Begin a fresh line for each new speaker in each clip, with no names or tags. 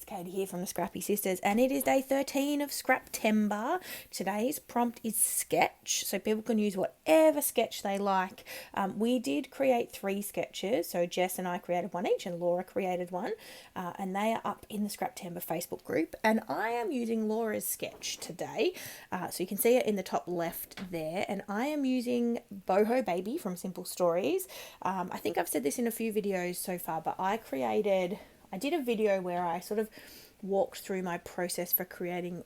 it's Katie here from the Scrappy Sisters, and it is day 13 of Scraptember. Today's prompt is sketch, so people can use whatever sketch they like. We did create 3 sketches, so Jess and I created one each, and Laura created one, and they are up in the Scraptember Facebook group, and I am using Laura's sketch today, so you can see it in the top left there, and I am using Boho Baby from Simple Stories. I think I've said this in a few videos so far, but I did a video where I sort of walked through my process for creating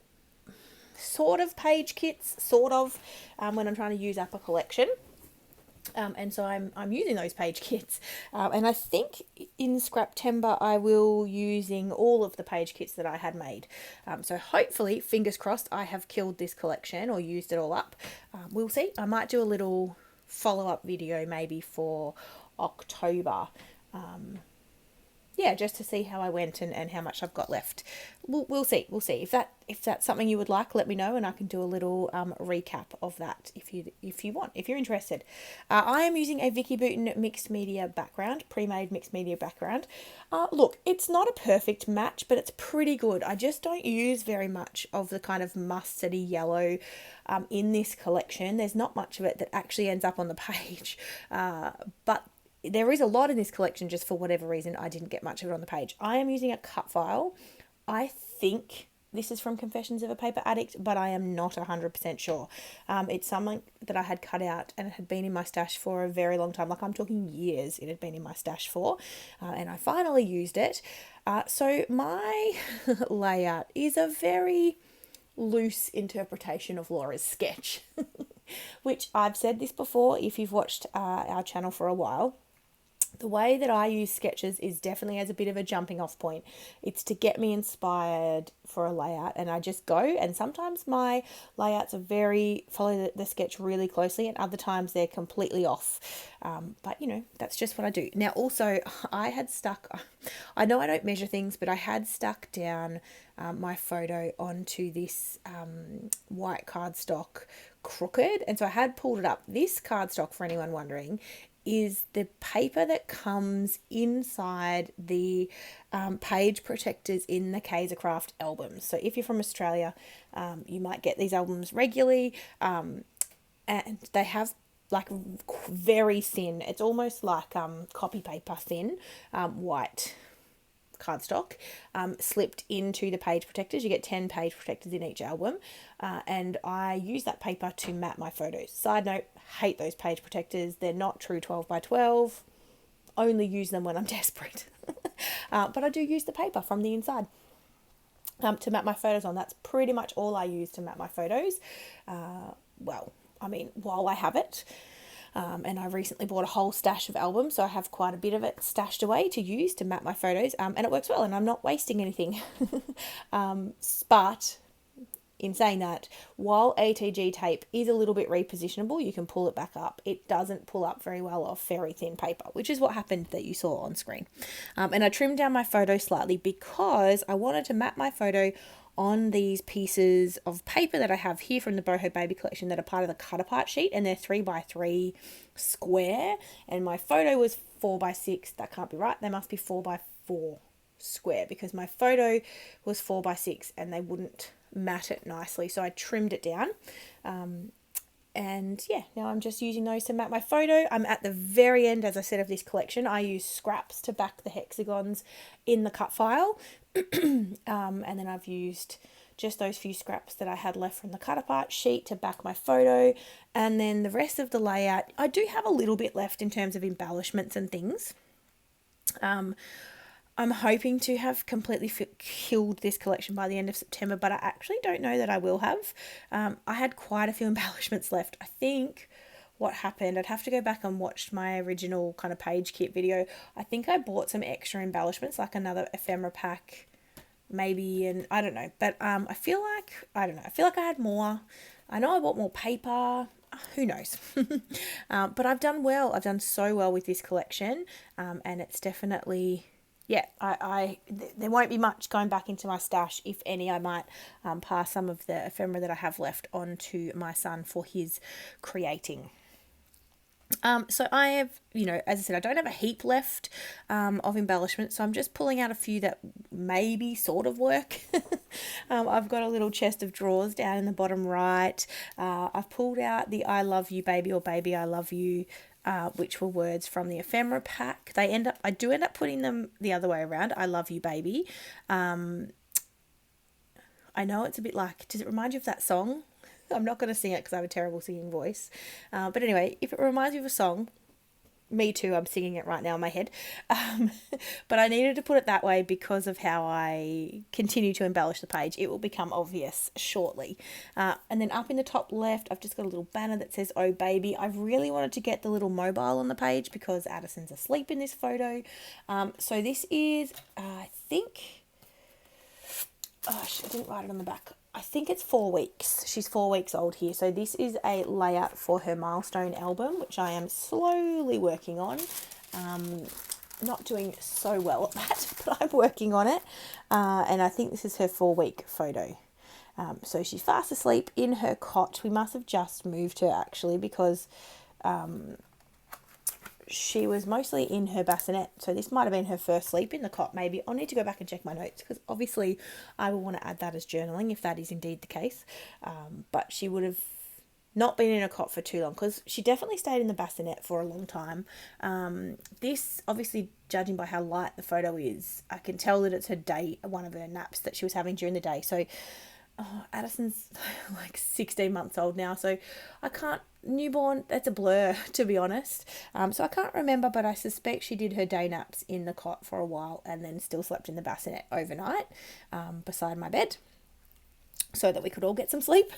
sort of page kits, when I'm trying to use up a collection. And so I'm using those page kits. And I think in Scraptember I will using all of the page kits that I had made. So hopefully, fingers crossed, I have killed this collection or used it all up. We'll see. I might do a little follow-up video maybe for October. Just to see how I went and how much I've got left. We'll see. If that's something you would like, let me know, and I can do a little recap of that if you want, if you're interested. I am using a Vicky Booten mixed media background, pre-made mixed media background. Look, it's not a perfect match, but it's pretty good. I just don't use very much of the kind of mustardy yellow in this collection. There's not much of it that actually ends up on the page, but there is a lot in this collection. Just for whatever reason, I didn't get much of it on the page. I am using a cut file. I think this is from Confessions of a Paper Addict, but I am not 100% sure. It's something that I had cut out and it had been in my stash for a very long time. Like, I'm talking years it had been in my stash for, and I finally used it. So my layout is a very loose interpretation of Laura's sketch, which I've said this before if you've watched our channel for a while. The way that I use sketches is definitely as a bit of a jumping off point. It's to get me inspired for a layout, and I just go, and sometimes my layouts are follow the sketch really closely, and other times they're completely off. But that's just what I do. Now also, I know I don't measure things, but I had stuck down my photo onto this white cardstock crooked, and so I had pulled it up. This cardstock, for anyone wondering, is the paper that comes inside the page protectors in the Kaiser Craft albums. So if you're from Australia, you might get these albums regularly, and they have like very thin, it's almost like copy paper thin, white cardstock slipped into the page protectors. You get 10 page protectors in each album, and I use that paper to map my photos. Side note, hate those page protectors. They're not true 12 by 12. Only use them when I'm desperate. But I do use the paper from the inside to map my photos on. That's pretty much all I use to map my photos. While I have it. And I recently bought a whole stash of albums, so I have quite a bit of it stashed away to use to map my photos, and it works well, and I'm not wasting anything. But in saying that, while ATG tape is a little bit repositionable, you can pull it back up. It doesn't pull up very well off very thin paper, which is what happened that you saw on screen. And I trimmed down my photo slightly because I wanted to map my photo on these pieces of paper that I have here from the Boho Baby collection that are part of the cut apart sheet, and they're 3x3 square, and my photo was 4x6. That can't be right. They must be 4x4 square, because my photo was 4x6 and they wouldn't mat it nicely, so I trimmed it down. Now I'm just using those to map my photo. I'm at the very end, as I said, of this collection. I use scraps to back the hexagons in the cut file. And then I've used just those few scraps that I had left from the cut apart sheet to back my photo. And then the rest of the layout, I do have a little bit left in terms of embellishments and things. I'm hoping to have completely killed this collection by the end of September, but I actually don't know that I will have. I had quite a few embellishments left. I think what happened, I'd have to go back and watch my original kind of page kit video. I think I bought some extra embellishments, like another ephemera pack, maybe, and I don't know. But I feel like I had more. I know I bought more paper. Who knows? But I've done well. I've done so well with this collection, and it's definitely... there won't be much going back into my stash. If any, I might pass some of the ephemera that I have left on to my son for his creating. So I have, as I said, I don't have a heap left of embellishment, so I'm just pulling out a few that maybe sort of work. I've got a little chest of drawers down in the bottom right. I've pulled out the I love you baby or baby I love you, which were words from the ephemera pack. I do end up putting them the other way around. I love you baby. I know it's a bit like, does it remind you of that song? I'm not going to sing it because I have a terrible singing voice. But anyway, if it reminds you of a song, me too, I'm singing it right now in my head. But I needed to put it that way because of how I continue to embellish the page. It will become obvious shortly. And then up in the top left, I've just got a little banner that says, oh baby. I've really wanted to get the little mobile on the page because Addison's asleep in this photo. So this is, I think, I didn't write it on the back. I think it's 4 weeks. She's 4 weeks old here. So this is a layout for her milestone album, which I am slowly working on. Not doing so well at that, but I'm working on it. And I think this is her 4-week photo. So she's fast asleep in her cot. We must have just moved her actually because she was mostly in her bassinet, so this might have been her first sleep in the cot maybe. I'll need to go back and check my notes because obviously I will want to add that as journaling if that is indeed the case. But she would have not been in a cot for too long because she definitely stayed in the bassinet for a long time. This, obviously, judging by how light the photo is, I can tell that it's one of her naps that she was having during the day. So Addison's like 16 months old now, so I can't, newborn, that's a blur to be honest. So I can't remember, but I suspect she did her day naps in the cot for a while and then still slept in the bassinet overnight beside my bed so that we could all get some sleep.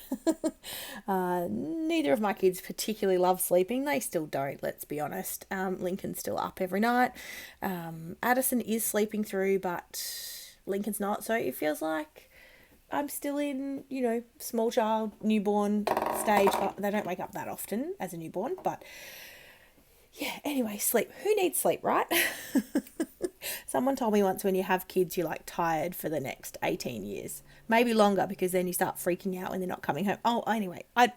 Neither of my kids particularly love sleeping. They still don't, let's be honest. Lincoln's still up every night. Addison is sleeping through, but Lincoln's not, so it feels like I'm still in, small child, newborn stage. They don't wake up that often as a newborn, but yeah, anyway, sleep. Who needs sleep, right? Someone told me once when you have kids, you're like tired for the next 18 years, maybe longer, because then you start freaking out when they're not coming home. Oh, anyway, I'm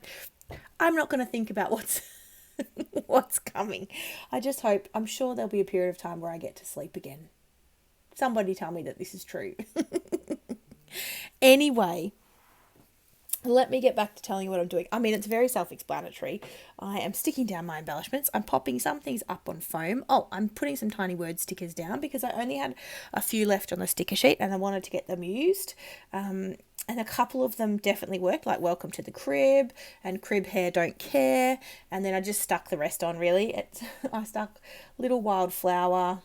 not going to think about what's coming. I just hope, I'm sure there'll be a period of time where I get to sleep again. Somebody tell me that this is true. Anyway, let me get back to telling you what I'm doing. I mean, it's very self-explanatory. I am sticking down my embellishments. I'm popping some things up on foam. Oh, I'm putting some tiny word stickers down because I only had a few left on the sticker sheet and I wanted to get them used. And a couple of them definitely worked, like welcome to the crib and crib hair don't care. And then I just stuck the rest on, really. I stuck little wildflower,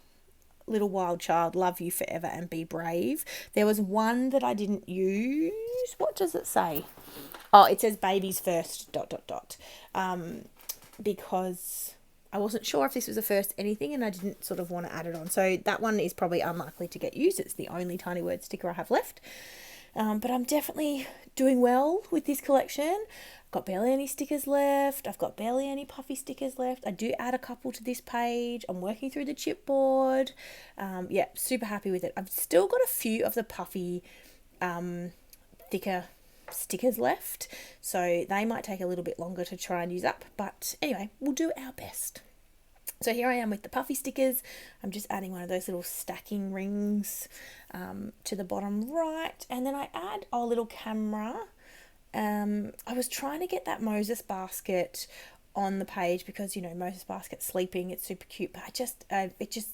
little wild child, love you forever and be brave. There was one that I didn't use. What does it say? Oh, it says babies first ... Because I wasn't sure if this was a first anything and I didn't sort of want to add it on. So that one is probably unlikely to get used. It's the only tiny word sticker I have left. But I'm definitely doing well with this collection. I've got barely any stickers left. I've got barely any puffy stickers left. I do add a couple to this page. I'm working through the chipboard. Yeah, super happy with it. I've still got a few of the puffy, thicker stickers left. So they might take a little bit longer to try and use up. But anyway, we'll do our best. So here I am with the puffy stickers. I'm just adding one of those little stacking rings to the bottom right. And then I add a little camera. I was trying to get that Moses basket on the page because, Moses basket's sleeping. It's super cute, but it just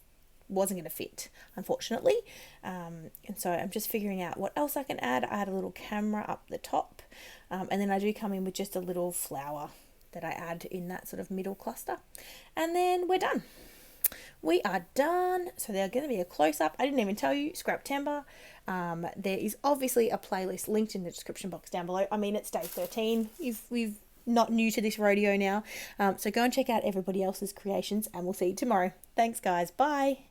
wasn't going to fit, unfortunately. And so I'm just figuring out what else I can add. I add a little camera up the top. And then I do come in with just a little flower that I add in that sort of middle cluster. And then we're done. We are done. So they're going to be a close-up. I didn't even tell you, Scraptember. There is obviously a playlist linked in the description box down below. I mean, it's day 13. We've not new to this rodeo now. So go and check out everybody else's creations and we'll see you tomorrow. Thanks, guys. Bye.